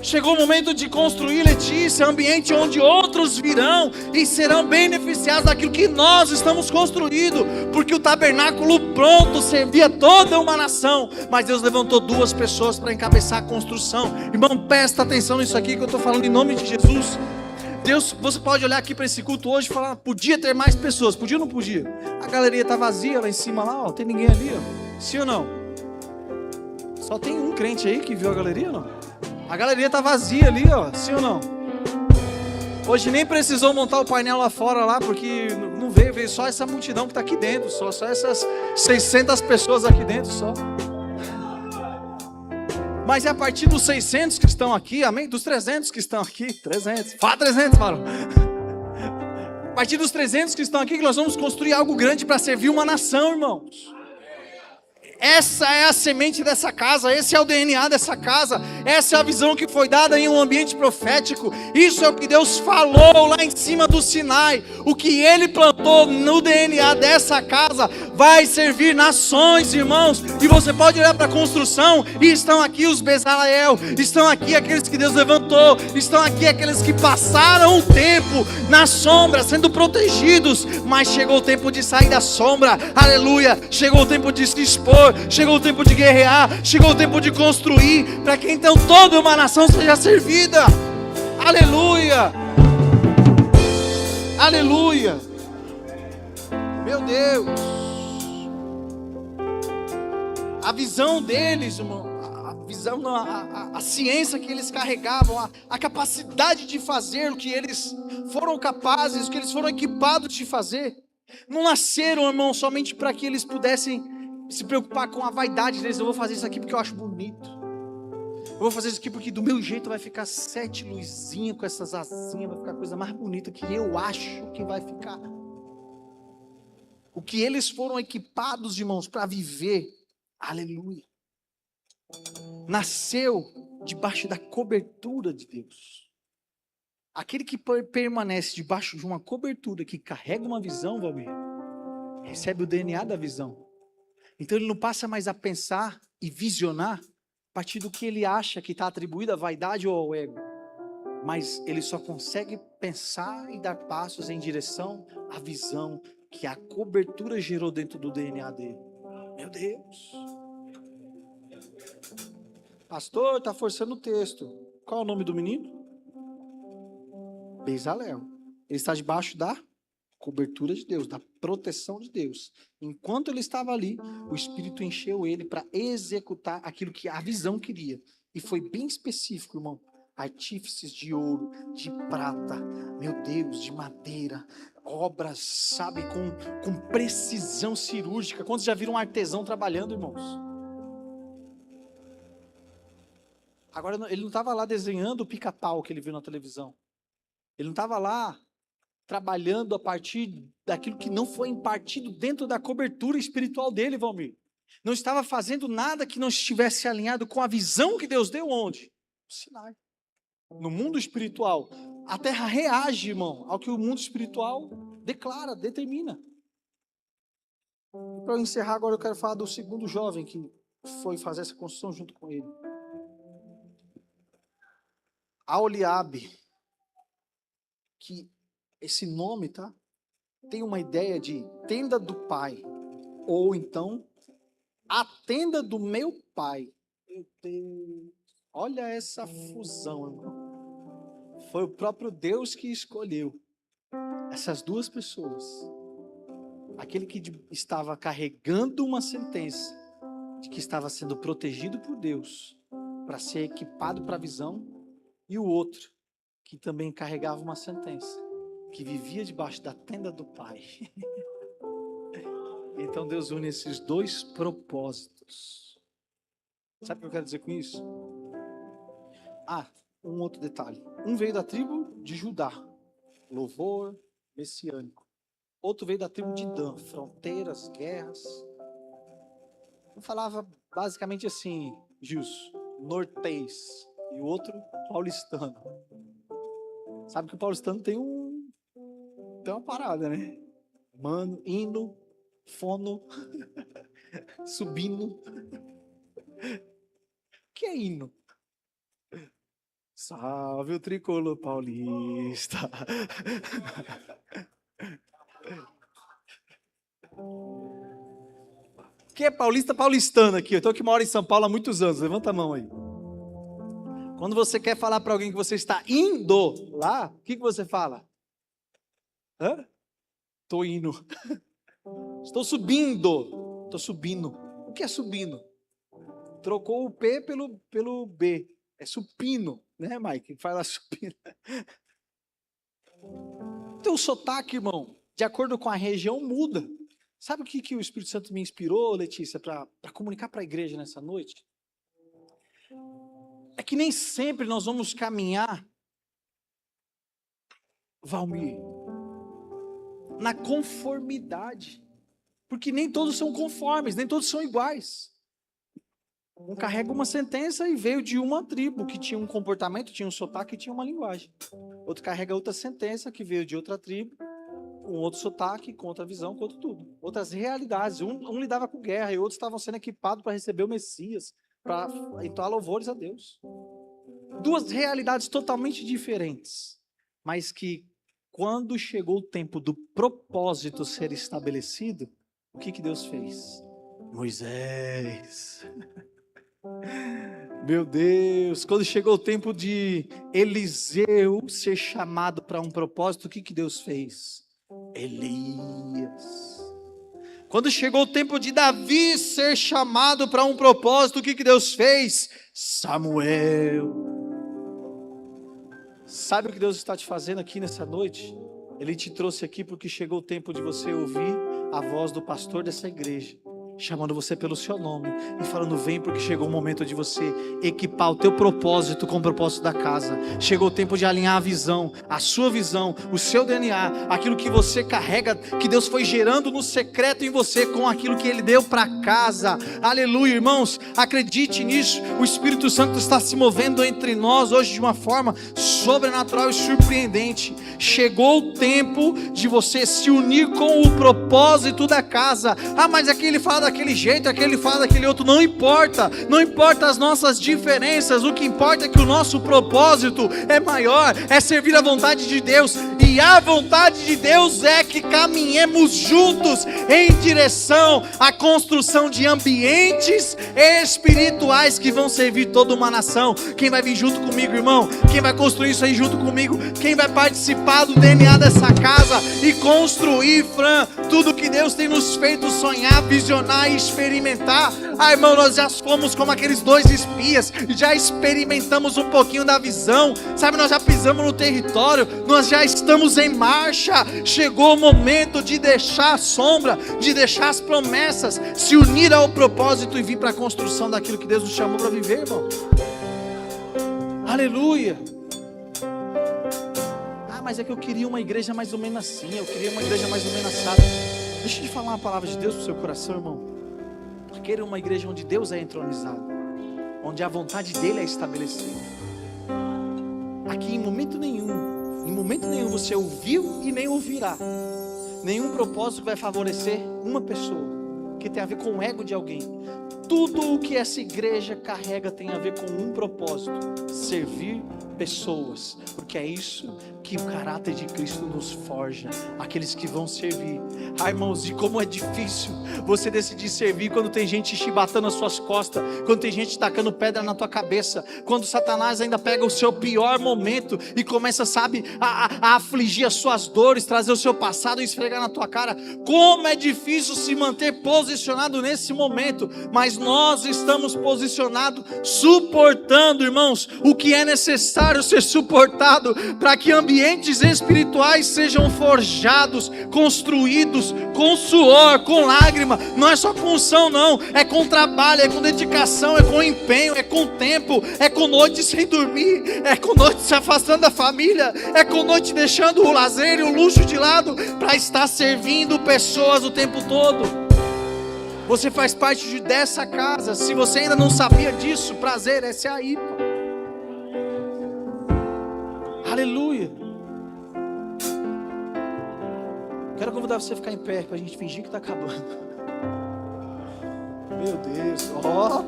Chegou o momento de construir, Letícia, ambiente onde outros virão e serão beneficiados daquilo que nós estamos construindo, porque o tabernáculo pronto servia toda uma nação, mas Deus levantou 2 pessoas para encabeçar a construção. Irmão, presta atenção nisso aqui que eu estou falando em nome de Jesus. Deus, você pode olhar aqui para esse culto hoje e falar, podia ter mais pessoas, podia ou não podia? A galeria está vazia lá em cima, lá, ó, tem ninguém ali, ó. Sim ou não? Só tem um crente aí que viu a galeria ou não? A galeria está vazia ali, ó, sim ou não? Hoje nem precisou montar o painel lá fora, lá, porque não veio só essa multidão que está aqui dentro, só essas 600 pessoas aqui dentro, só. Mas é a partir dos 600 que estão aqui, amém? Dos 300 que estão aqui, 300, fala 300, mano. A partir dos 300 que estão aqui, que nós vamos construir algo grande para servir uma nação, irmãos. Essa é a semente dessa casa, esse é o DNA dessa casa, essa é a visão que foi dada em um ambiente profético. Isso é o que Deus falou lá em cima do Sinai. O que Ele plantou no DNA dessa casa vai servir nações, irmãos. E você pode olhar para a construção e estão aqui os Bezaleel, estão aqui aqueles que Deus levantou, estão aqui aqueles que passaram o tempo na sombra, sendo protegidos, mas chegou o tempo de sair da sombra, aleluia, chegou o tempo de se expor, chegou o tempo de guerrear, chegou o tempo de construir, para que então toda uma nação seja servida. Aleluia, aleluia, meu Deus. A visão deles, irmão, a ciência que eles carregavam, a capacidade de fazer o que eles foram capazes, o que eles foram equipados de fazer, não nasceram, irmão, somente para que eles pudessem se preocupar com a vaidade deles. Eu vou fazer isso aqui porque eu acho bonito, eu vou fazer isso aqui porque do meu jeito vai ficar 7 luzinhas com essas asinhas, vai ficar a coisa mais bonita que eu acho que vai ficar. O que eles foram equipados, irmãos, para viver, aleluia, nasceu debaixo da cobertura de Deus. Aquele que permanece debaixo de uma cobertura, que carrega uma visão, Valmir, recebe o DNA da visão. Então ele não passa mais a pensar e visionar a partir do que ele acha que está atribuído à vaidade ou ao ego, mas ele só consegue pensar e dar passos em direção à visão que a cobertura gerou dentro do DNA dele. Meu Deus. Pastor, está forçando o texto. Qual é o nome do menino? Bezaleel. Ele está debaixo da cobertura de Deus, da proteção de Deus. Enquanto ele estava ali, o Espírito encheu ele para executar aquilo que a visão queria. E foi bem específico, irmão. Artífices de ouro, de prata, meu Deus, de madeira, obras, sabe, com precisão cirúrgica. Quantos já viram um artesão trabalhando, irmãos? Agora, ele não estava lá desenhando o pica-pau que ele viu na televisão. Ele não estava lá trabalhando a partir daquilo que não foi impartido dentro da cobertura espiritual dele, Valmir. Não estava fazendo nada que não estivesse alinhado com a visão que Deus deu onde? No Sinai. No mundo espiritual, a terra reage, irmão, ao que o mundo espiritual declara, determina. E para eu encerrar agora, eu quero falar do segundo jovem que foi fazer essa construção junto com ele. Aholiabe, que esse nome, tá? Tem uma ideia de tenda do pai, ou então a tenda do meu pai. Meu Deus, olha essa fusão, irmão. Foi o próprio Deus que escolheu essas duas pessoas. Aquele que estava carregando uma sentença, de que estava sendo protegido por Deus, para ser equipado para a visão, e o outro, que também carregava uma sentença, que vivia debaixo da tenda do Pai. Então Deus une esses dois propósitos. Sabe o que eu quero dizer com isso? Um outro detalhe. Um veio da tribo de Judá, louvor messiânico. Outro veio da tribo de Dan, fronteiras, guerras. Um falava basicamente assim, Gilson, nortês, e o outro paulistano. Sabe que o paulistano tem uma parada, né? Mano, hino, fono, subindo. O que é hino? Salve o tricolor paulista. Quem é paulista, paulistano aqui? Eu estou aqui uma hora em São Paulo há muitos anos. Levanta a mão aí. Quando você quer falar para alguém que você está indo lá, o que você fala? Estou indo. Estou subindo. Estou subindo. O que é subindo? Trocou o P pelo B. É supino, né, Mike? Fala supino. Teu sotaque, irmão, de acordo com a região, muda. Sabe o que o Espírito Santo me inspirou, Letícia, para comunicar para a igreja nessa noite? É que nem sempre nós vamos caminhar, Valmir, na conformidade. Porque nem todos são conformes, nem todos são iguais. Um carrega uma sentença e veio de uma tribo que tinha um comportamento, tinha um sotaque e tinha uma linguagem. Outro carrega outra sentença que veio de outra tribo, com outro sotaque, com outra visão, com outro tudo. Outras realidades. Um lidava com guerra e outros estavam sendo equipados para receber o Messias, para entoar louvores a Deus. Duas realidades totalmente diferentes, mas que quando chegou o tempo do propósito ser estabelecido, o que Deus fez? Moisés... Meu Deus, quando chegou o tempo de Eliseu ser chamado para um propósito, o que Deus fez? Elias. Quando chegou o tempo de Davi ser chamado para um propósito, o que Deus fez? Samuel. Sabe o que Deus está te fazendo aqui nessa noite? Ele te trouxe aqui porque chegou o tempo de você ouvir a voz do pastor dessa igreja, chamando você pelo seu nome e falando: vem, porque chegou o momento de você equipar o teu propósito com o propósito da casa. Chegou o tempo de alinhar a visão, a sua visão, o seu DNA, aquilo que você carrega, que Deus foi gerando no secreto em você, com aquilo que Ele deu para casa. Aleluia, irmãos, acredite nisso. O Espírito Santo está se movendo entre nós hoje de uma forma sobrenatural e surpreendente. Chegou o tempo de você se unir com o propósito da casa. Mas aqui ele fala daquele jeito, aquele fala daquele outro. Não importa as nossas diferenças. O que importa é que o nosso propósito é maior, é servir a vontade de Deus, e a vontade de Deus é que caminhemos juntos em direção à construção de ambientes espirituais que vão servir toda uma nação. Quem vai vir junto comigo, irmão? Quem vai construir isso aí junto comigo? Quem vai participar do DNA dessa casa e construir, Fran, tudo que Deus tem nos feito sonhar, visionar e experimentar? Irmão, nós já fomos como aqueles dois espias, já experimentamos um pouquinho da visão, sabe? Nós já pisamos no território, nós já estamos em marcha. Chegou o momento de deixar a sombra, de deixar as promessas, se unir ao propósito e vir para a construção daquilo que Deus nos chamou para viver, irmão. Aleluia. Mas é que eu queria uma igreja mais ou menos assim, eu queria uma igreja mais ou menos assada. Deixa eu te falar uma palavra de Deus para o seu coração, irmão. Eu quero uma igreja onde Deus é entronizado, onde a vontade dele é estabelecida. Aqui em momento nenhum você ouviu e nem ouvirá nenhum propósito que vai favorecer uma pessoa, que tem a ver com o ego de alguém. Tudo o que essa igreja carrega tem a ver com um propósito: servir pessoas, porque é isso que o caráter de Cristo nos forja, aqueles que vão servir. Ai, irmãos, e como é difícil você decidir servir quando tem gente chibatando as suas costas, quando tem gente tacando pedra na tua cabeça, quando Satanás ainda pega o seu pior momento e começa, sabe, a afligir as suas dores, trazer o seu passado e esfregar na tua cara. Como é difícil se manter posicionado nesse momento, mas nós estamos posicionados, suportando, irmãos, o que é necessário ser suportado para que ambientes espirituais sejam forjados, construídos com suor, com lágrima. Não é só com unção, não, é com trabalho, é com dedicação, é com empenho, é com tempo, é com noite sem dormir, é com noite se afastando da família, é com noite deixando o lazer e o luxo de lado para estar servindo pessoas o tempo todo. Você faz parte dessa casa. Se você ainda não sabia disso, prazer, essa é a IPA. Aleluia. Quero convidar você a ficar em pé para a gente fingir que está acabando. Meu Deus,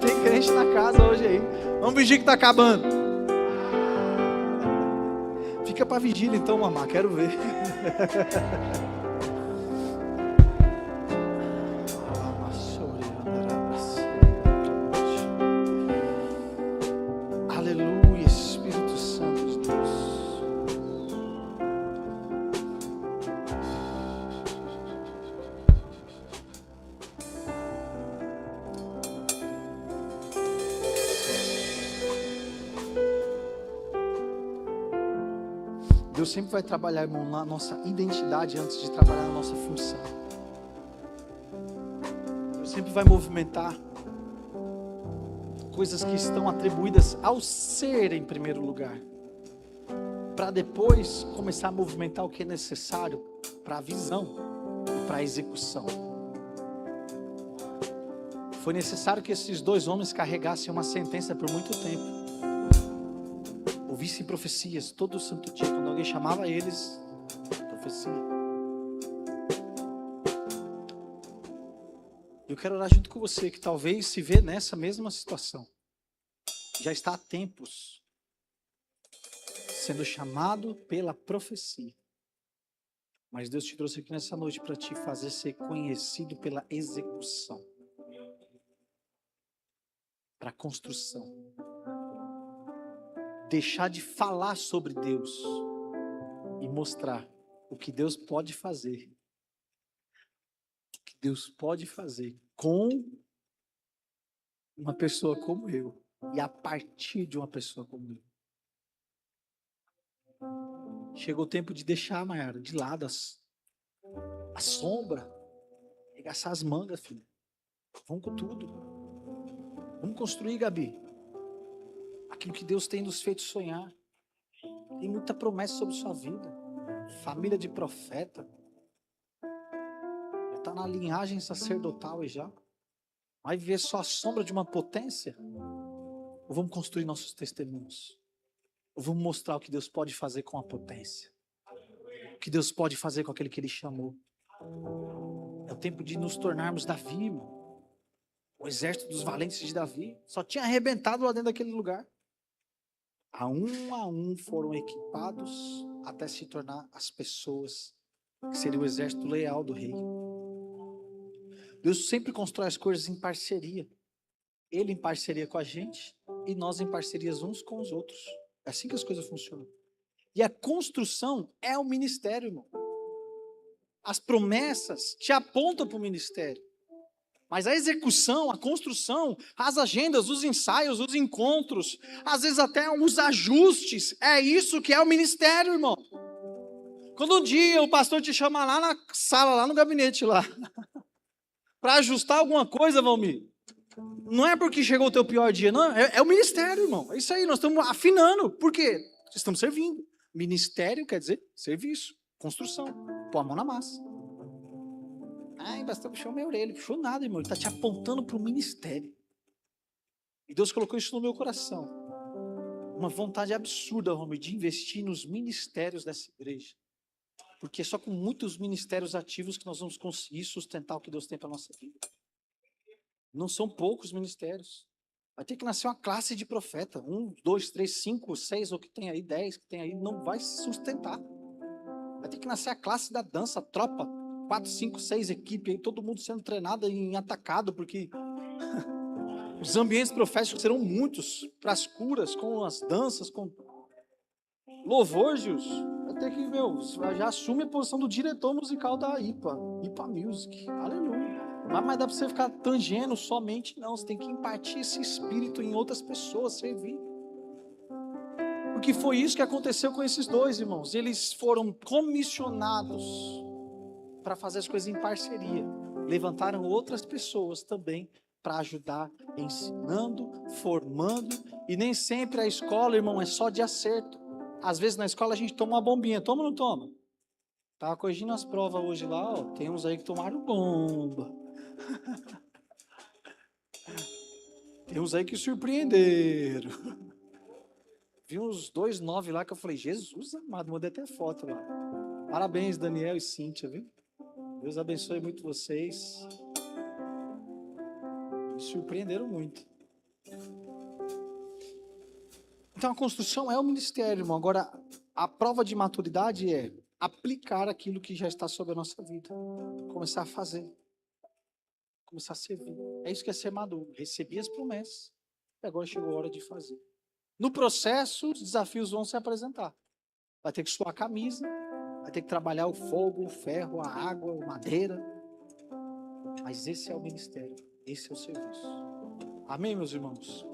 tem crente na casa hoje aí. Vamos fingir que está acabando. Fica para vigília então, mamá, quero ver. Aleluia, Espírito Santo de Deus. Deus sempre vai trabalhar, irmão, na nossa identidade antes de trabalhar na nossa função. Deus sempre vai movimentar coisas que estão atribuídas ao ser em primeiro lugar, para depois começar a movimentar o que é necessário para a visão e para a execução. Foi necessário que esses dois homens carregassem uma sentença por muito tempo, ouvissem profecias todo santo dia, quando alguém chamava eles, profecia. Eu quero orar junto com você, que talvez se vê nessa mesma situação, já está há tempos sendo chamado pela profecia, mas Deus te trouxe aqui nessa noite para te fazer ser conhecido pela execução, para a construção. Deixar de falar sobre Deus e mostrar o que Deus pode fazer. O que Deus pode fazer com uma pessoa como eu e a partir de uma pessoa como eu. Chegou o tempo de deixar, Maiara, de lado a sombra, arregaçar as mangas, filho. Vamos com tudo. Vamos construir, Gabi, aquilo que Deus tem nos feito sonhar. Tem muita promessa sobre sua vida. Família de profeta. Está na linhagem sacerdotal e já. Vai ver só a sombra de uma potência? Ou vamos construir nossos testemunhos? Ou vamos mostrar o que Deus pode fazer com a potência? O que Deus pode fazer com aquele que Ele chamou? É o tempo de nos tornarmos Davi, irmão. O exército dos valentes de Davi só tinha arrebentado lá dentro daquele lugar. A um foram equipados até se tornar as pessoas que seriam o exército leal do rei. Deus sempre constrói as coisas em parceria. Ele em parceria com a gente e nós em parcerias uns com os outros. É assim que as coisas funcionam. E a construção é o ministério, irmão. As promessas te apontam para o ministério. Mas a execução, a construção, as agendas, os ensaios, os encontros, às vezes até os ajustes, é isso que é o ministério, irmão. Quando um dia o pastor te chama lá na sala, lá no gabinete, lá, para ajustar alguma coisa, Valmir, não é porque chegou o teu pior dia, não, é o ministério, irmão. É isso aí, nós estamos afinando. Por quê? Estamos servindo. Ministério quer dizer serviço, construção, pôr a mão na massa. Ai, pastor, puxou minha orelha. Puxou nada, irmão. Ele está te apontando para o ministério. E Deus colocou isso no meu coração. Uma vontade absurda, homem, de investir nos ministérios dessa igreja. Porque é só com muitos ministérios ativos que nós vamos conseguir sustentar o que Deus tem para a nossa vida. Não são poucos ministérios. Vai ter que nascer uma classe de profeta. 1, 2, 3, 5, 6, ou que tem aí, 10, que tem aí, não vai se sustentar. Vai ter que nascer a classe da dança, a tropa. 4, 5, 6 equipes, aí, todo mundo sendo treinado e atacado, porque os ambientes proféticos serão muitos para as curas, com as danças, com louvor, Gils. Vai ter que, já assume a posição do diretor musical da IPA Music. Aleluia. Mas dá para você ficar tangendo somente, não. Você tem que impartir esse espírito em outras pessoas, servir. Porque foi isso que aconteceu com esses dois irmãos. Eles foram comissionados para fazer as coisas em parceria. Levantaram outras pessoas também para ajudar, ensinando, formando. E nem sempre a escola, irmão, é só de acerto. Às vezes na escola a gente toma uma bombinha. Toma ou não toma? Tava corrigindo as provas hoje lá, ó. Tem uns aí que tomaram bomba. Tem uns aí que surpreenderam. Vi uns 2,9 lá que eu falei, Jesus amado, mandei até foto lá. Parabéns, Daniel e Cíntia, viu? Deus abençoe muito vocês. Me surpreenderam muito. Então a construção é o ministério, irmão. Agora, a prova de maturidade é aplicar aquilo que já está sobre a nossa vida. Começar a fazer. Começar a servir. É isso que é ser maduro. Recebi as promessas. E agora chegou a hora de fazer. No processo, os desafios vão se apresentar. Vai ter que suar a camisa. Vai ter que trabalhar o fogo, o ferro, a água, a madeira. Mas esse é o ministério. Esse é o serviço. Amém, meus irmãos?